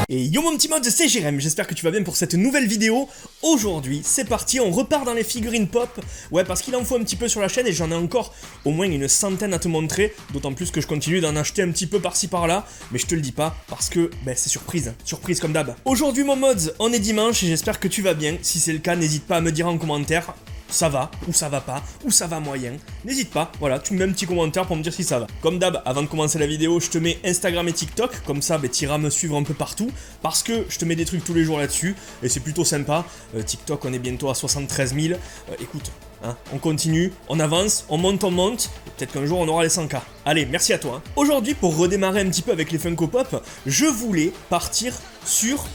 Et yo mon petit mode, c'est Jérém, j'espère que tu vas bien pour cette nouvelle vidéo. Aujourd'hui, c'est parti, on repart dans les figurines pop. Ouais, parce qu'il en faut un petit peu sur la chaîne et j'en ai encore au moins une centaine à te montrer. D'autant plus que je continue d'en acheter un petit peu par-ci par-là. Mais je te le dis pas parce que c'est surprise, surprise comme d'hab. Aujourd'hui mon mode, on est dimanche et j'espère que tu vas bien. Si c'est le cas, n'hésite pas à me dire en commentaire. Ça va, ou ça va pas, ou ça va moyen. N'hésite pas, voilà, tu me mets un petit commentaire pour me dire si ça va. Comme d'hab, avant de commencer la vidéo, je te mets Instagram et TikTok, comme ça, t'iras me suivre un peu partout, parce que je te mets des trucs tous les jours là-dessus, et c'est plutôt sympa. TikTok, on est bientôt à 73 000. Écoute, hein, on continue, on avance, on monte, et peut-être qu'un jour on aura les 100K. Allez, merci à toi. Aujourd'hui, pour redémarrer un petit peu avec les Funko Pop, je voulais partir sur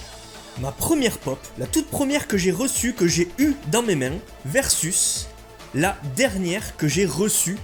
ma première pop, la toute première que j'ai reçue, que j'ai eue dans mes mains, versus la dernière que j'ai reçue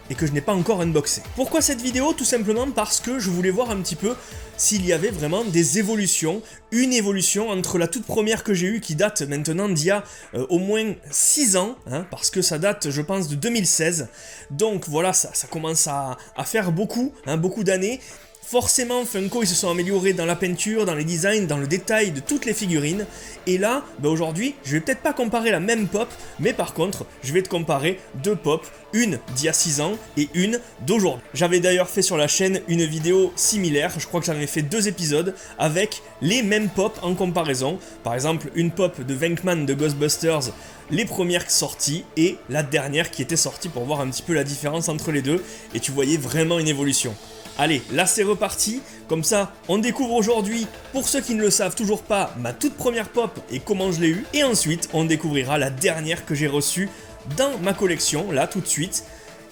et que je n'ai pas encore unboxée. Pourquoi cette vidéo? Tout simplement parce que je voulais voir un petit peu s'il y avait vraiment des évolutions, une évolution entre la toute première que j'ai eue qui date maintenant d'il y a au moins 6 ans, hein, parce que ça date je pense de 2016, donc voilà, ça commence à faire beaucoup, hein, beaucoup d'années. Forcément, Funko, ils se sont améliorés dans la peinture, dans les designs, dans le détail de toutes les figurines. Et là, aujourd'hui, je vais peut-être pas comparer la même pop, mais par contre, je vais te comparer deux pop, une d'il y a 6 ans et une d'aujourd'hui. J'avais d'ailleurs fait sur la chaîne une vidéo similaire, je crois que j'en avais fait 2 épisodes, avec les mêmes pop en comparaison. Par exemple, une pop de Venkman de Ghostbusters, les premières sorties, et la dernière qui était sortie pour voir un petit peu la différence entre les deux, et tu voyais vraiment une évolution. Allez, là c'est reparti, comme ça on découvre aujourd'hui, pour ceux qui ne le savent toujours pas, ma toute première pop et comment je l'ai eue, et ensuite on découvrira la dernière que j'ai reçue dans ma collection, là tout de suite,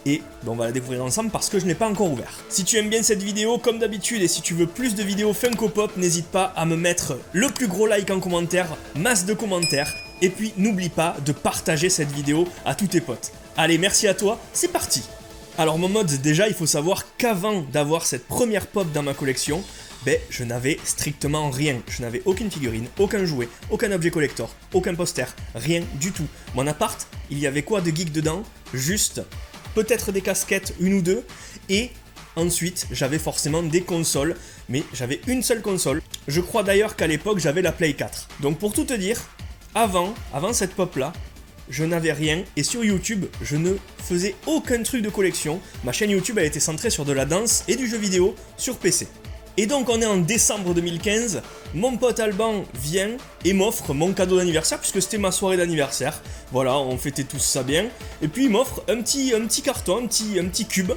et on va la découvrir ensemble parce que je n'ai pas encore ouvert. Si tu aimes bien cette vidéo, comme d'habitude, et si tu veux plus de vidéos Funko Pop, n'hésite pas à me mettre le plus gros like en commentaire, masse de commentaires, et puis n'oublie pas de partager cette vidéo à tous tes potes. Allez, merci à toi, c'est parti! Alors mon mode, déjà il faut savoir qu'avant d'avoir cette première pop dans ma collection, je n'avais strictement rien. Je n'avais aucune figurine, aucun jouet, aucun objet collector, aucun poster, rien du tout. Mon appart, il y avait quoi de geek dedans? Juste peut-être des casquettes, une ou deux, et ensuite j'avais forcément des consoles, mais j'avais une seule console. Je crois d'ailleurs qu'à l'époque j'avais la Play 4. Donc pour tout te dire, avant cette pop là, je n'avais rien, et sur YouTube, je ne faisais aucun truc de collection. Ma chaîne YouTube a été centrée sur de la danse et du jeu vidéo sur PC. Et donc on est en décembre 2015, mon pote Alban vient et m'offre mon cadeau d'anniversaire, puisque c'était ma soirée d'anniversaire. Voilà, on fêtait tous ça bien. Et puis il m'offre un petit carton, un petit cube.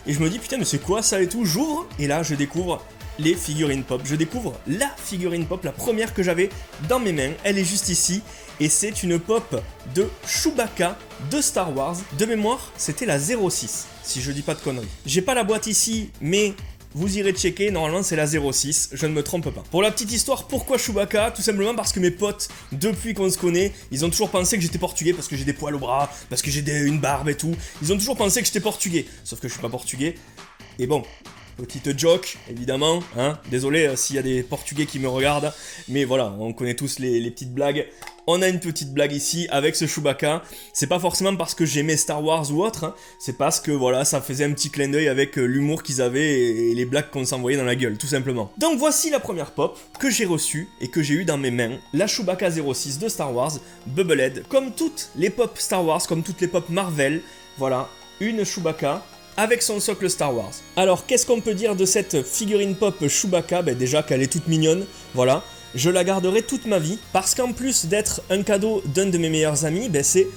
Et je me dis putain mais c'est quoi ça et tout, j'ouvre, et là je découvre les figurines pop. Je découvre la figurine pop, la première que j'avais dans mes mains, elle est juste ici. Et c'est une pop de Chewbacca de Star Wars. De mémoire, c'était la 06, si je dis pas de conneries. J'ai pas la boîte ici, mais vous irez checker, normalement c'est la 06, je ne me trompe pas. Pour la petite histoire, pourquoi Chewbacca? Tout simplement parce que mes potes, depuis qu'on se connaît, ils ont toujours pensé que j'étais portugais parce que j'ai des poils au bras, parce que j'ai une barbe et tout. Ils ont toujours pensé que j'étais portugais, sauf que je suis pas portugais. Et bon, petite joke, évidemment, hein. Désolé s'il y a des portugais qui me regardent, mais voilà, on connaît tous les petites blagues. On a une petite blague ici avec ce Chewbacca. C'est pas forcément parce que j'aimais Star Wars ou autre, hein. C'est parce que voilà, ça faisait un petit clin d'œil avec l'humour qu'ils avaient et les blagues qu'on s'envoyait dans la gueule, tout simplement. Donc voici la première pop que j'ai reçue et que j'ai eue dans mes mains, la Chewbacca 06 de Star Wars, Bubblehead. Comme toutes les pop Star Wars, comme toutes les pop Marvel, voilà, une Chewbacca avec son socle Star Wars. Alors, qu'est-ce qu'on peut dire de cette figurine pop Chewbacca? Déjà qu'elle est toute mignonne, voilà. Je la garderai toute ma vie, parce qu'en plus d'être un cadeau d'un de mes meilleurs amis, c'est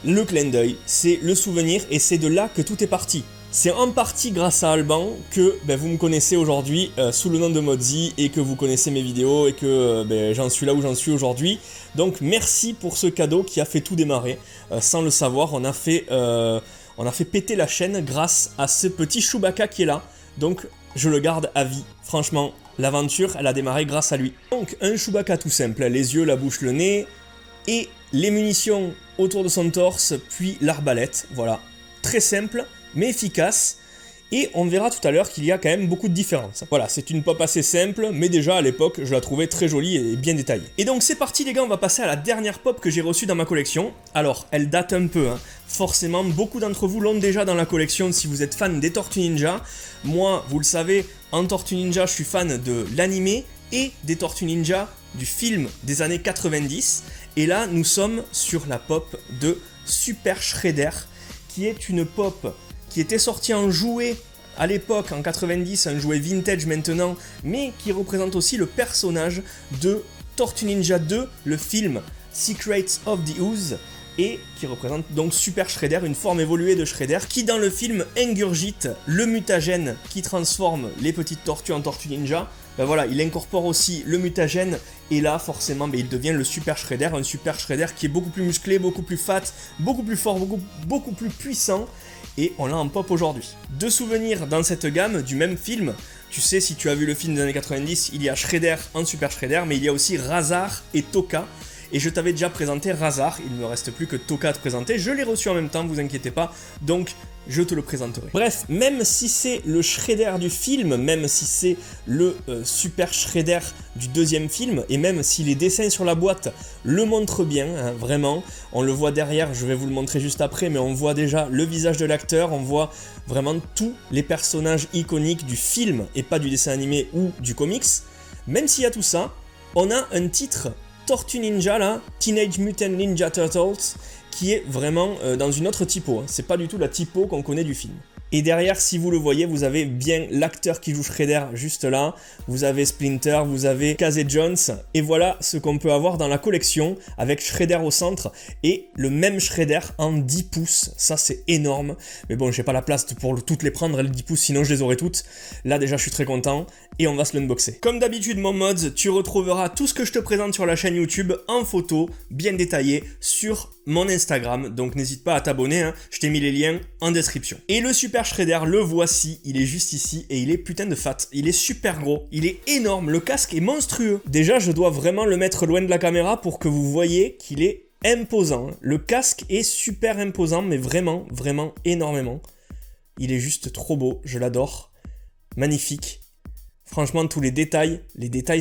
le clin d'œil, c'est le souvenir, et c'est de là que tout est parti. C'est en partie grâce à Alban que vous me connaissez aujourd'hui sous le nom de Modzi, et que vous connaissez mes vidéos, et que j'en suis là où j'en suis aujourd'hui. Donc merci pour ce cadeau qui a fait tout démarrer. Sans le savoir, on a fait péter la chaîne grâce à ce petit Chewbacca qui est là. Donc je le garde à vie. Franchement, l'aventure, elle a démarré grâce à lui. Donc un Chewbacca tout simple, les yeux, la bouche, le nez, et les munitions autour de son torse, puis l'arbalète. Voilà, très simple, mais efficace. Et on verra tout à l'heure qu'il y a quand même beaucoup de différences. Voilà, c'est une pop assez simple, mais déjà à l'époque, je la trouvais très jolie et bien détaillée. Et donc c'est parti les gars, on va passer à la dernière pop que j'ai reçue dans ma collection. Alors, elle date un peu, hein. Forcément, beaucoup d'entre vous l'ont déjà dans la collection si vous êtes fan des Tortues Ninja. Moi, vous le savez, en Tortues Ninja, je suis fan de l'animé et des Tortues Ninja du film des années 90. Et là, nous sommes sur la pop de Super Shredder, qui est une pop qui était sortie en jouet à l'époque, en 90, un jouet vintage maintenant, mais qui représente aussi le personnage de Tortue Ninja 2, le film Secrets of the Ooze, et qui représente donc Super Shredder, une forme évoluée de Shredder, qui dans le film ingurgite le mutagène qui transforme les petites tortues en Tortues Ninja. Ben voilà, il incorpore aussi le mutagène, et là forcément il devient le Super Shredder, un Super Shredder qui est beaucoup plus musclé, beaucoup plus fat, beaucoup plus fort, beaucoup plus puissant, et on l'a en pop aujourd'hui. Deux souvenirs dans cette gamme du même film. Tu sais, si tu as vu le film des années 90, il y a Shredder en Super Shredder, mais il y a aussi Rahzar et Tokka. Et je t'avais déjà présenté Rahzar, il ne me reste plus que Tokka à te présenter, je l'ai reçu en même temps, vous inquiétez pas, donc je te le présenterai. Bref, même si c'est le Shredder du film, même si c'est le Super Shredder du deuxième film, et même si les dessins sur la boîte le montrent bien, hein, vraiment, on le voit derrière, je vais vous le montrer juste après, mais on voit déjà le visage de l'acteur, on voit vraiment tous les personnages iconiques du film, et pas du dessin animé ou du comics. Même s'il y a tout ça, on a un titre Tortue Ninja là, Teenage Mutant Ninja Turtles, qui est vraiment dans une autre typo, hein. C'est pas du tout la typo qu'on connaît du film. Et derrière, si vous le voyez, vous avez bien l'acteur qui joue Shredder juste là, vous avez Splinter, vous avez Casey Jones, et voilà ce qu'on peut avoir dans la collection, avec Shredder au centre, et le même Shredder en 10 pouces, ça c'est énorme, mais bon, j'ai pas la place pour toutes les prendre, les 10 pouces, sinon je les aurais toutes. Là déjà je suis très content, et on va se l'unboxer. Comme d'habitude mon mods, tu retrouveras tout ce que je te présente sur la chaîne YouTube en photo, bien détaillé, sur mon Instagram, donc n'hésite pas à t'abonner, hein. Je t'ai mis les liens en description. Et le Super Shredder, le voici, il est juste ici, et il est putain de fat, il est super gros, il est énorme, le casque est monstrueux. Déjà, je dois vraiment le mettre loin de la caméra pour que vous voyez qu'il est imposant. Le casque est super imposant, mais vraiment, vraiment énormément. Il est juste trop beau, je l'adore, magnifique. Franchement, tous les détails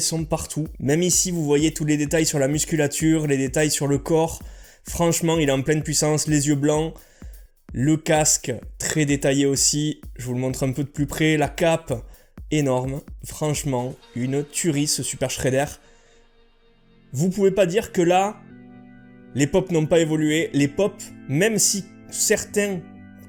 sont partout. Même ici, vous voyez tous les détails sur la musculature, les détails sur le corps. Franchement, il est en pleine puissance, les yeux blancs, le casque très détaillé aussi, je vous le montre un peu de plus près, la cape énorme, franchement, une tuerie ce Super Shredder. Vous pouvez pas dire que là, les pop n'ont pas évolué, les pop, même si certains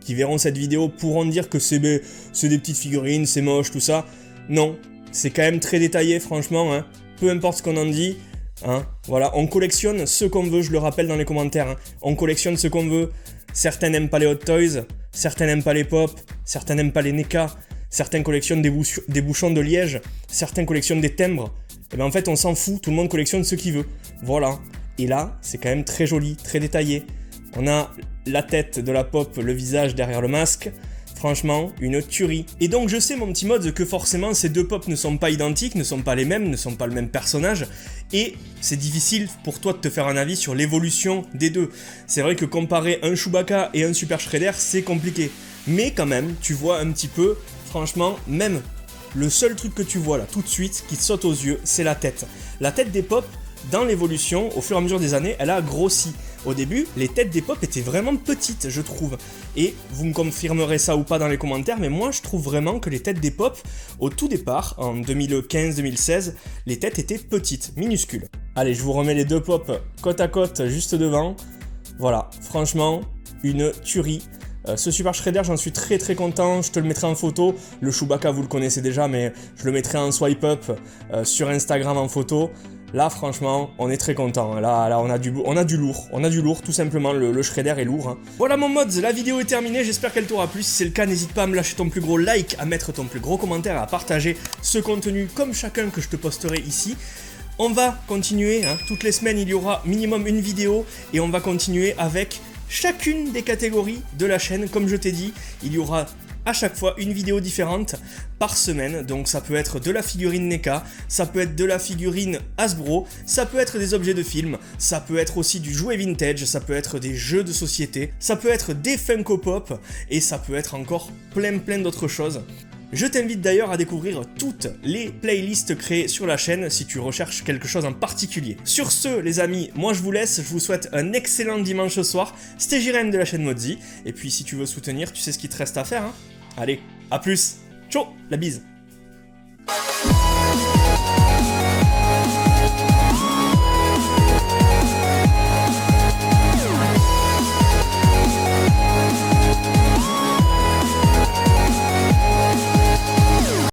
qui verront cette vidéo pourront dire que c'est des petites figurines, c'est moche, tout ça, non, c'est quand même très détaillé franchement, hein. Peu importe ce qu'on en dit. Hein, voilà, on collectionne ce qu'on veut, je le rappelle dans les commentaires, hein. On collectionne ce qu'on veut. Certains n'aiment pas les Hot Toys, certains n'aiment pas les pop, certains n'aiment pas les NECA, certains collectionnent des bouchons de liège, certains collectionnent des timbres. Et bien en fait on s'en fout, tout le monde collectionne ce qu'il veut. Voilà, et là c'est quand même très joli, très détaillé. On a la tête de la pop, le visage derrière le masque. Franchement, une tuerie. Et donc je sais mon petit mode que forcément ces deux pop ne sont pas identiques, ne sont pas les mêmes, ne sont pas le même personnage, et c'est difficile pour toi de te faire un avis sur l'évolution des deux. C'est vrai que comparer un Chewbacca et un Super Shredder, c'est compliqué. Mais quand même, tu vois un petit peu, franchement, même le seul truc que tu vois là tout de suite qui te saute aux yeux, c'est la tête. La tête des pop, dans l'évolution, au fur et à mesure des années, elle a grossi. Au début, les têtes des pop étaient vraiment petites, je trouve. Et vous me confirmerez ça ou pas dans les commentaires, mais moi je trouve vraiment que les têtes des pop, au tout départ, en 2015-2016, les têtes étaient petites, minuscules. Allez, je vous remets les deux pop côte à côte, juste devant. Voilà, franchement, une tuerie. Ce Super Shredder, j'en suis très très content, je te le mettrai en photo. Le Chewbacca, vous le connaissez déjà, mais je le mettrai en swipe up sur Instagram en photo. Là, franchement, on est très content. Là, on a du lourd, tout simplement. Le Shredder est lourd. Hein. Voilà mon mods, la vidéo est terminée. J'espère qu'elle t'aura plu. Si c'est le cas, n'hésite pas à me lâcher ton plus gros like, à mettre ton plus gros commentaire, à partager ce contenu comme chacun que je te posterai ici. On va continuer, hein. Toutes les semaines, il y aura minimum une vidéo et on va continuer avec chacune des catégories de la chaîne. Comme je t'ai dit, il y aura à chaque fois une vidéo différente par semaine, donc ça peut être de la figurine NECA, ça peut être de la figurine Hasbro, ça peut être des objets de film, ça peut être aussi du jouet vintage, ça peut être des jeux de société, ça peut être des Funko Pop, et ça peut être encore plein d'autres choses. Je t'invite d'ailleurs à découvrir toutes les playlists créées sur la chaîne si tu recherches quelque chose en particulier. Sur ce, les amis, moi je vous laisse, je vous souhaite un excellent dimanche soir. C'était Jiren de la chaîne Modzi, et puis si tu veux soutenir, tu sais ce qu'il te reste à faire, hein. Allez, à plus, ciao, la bise.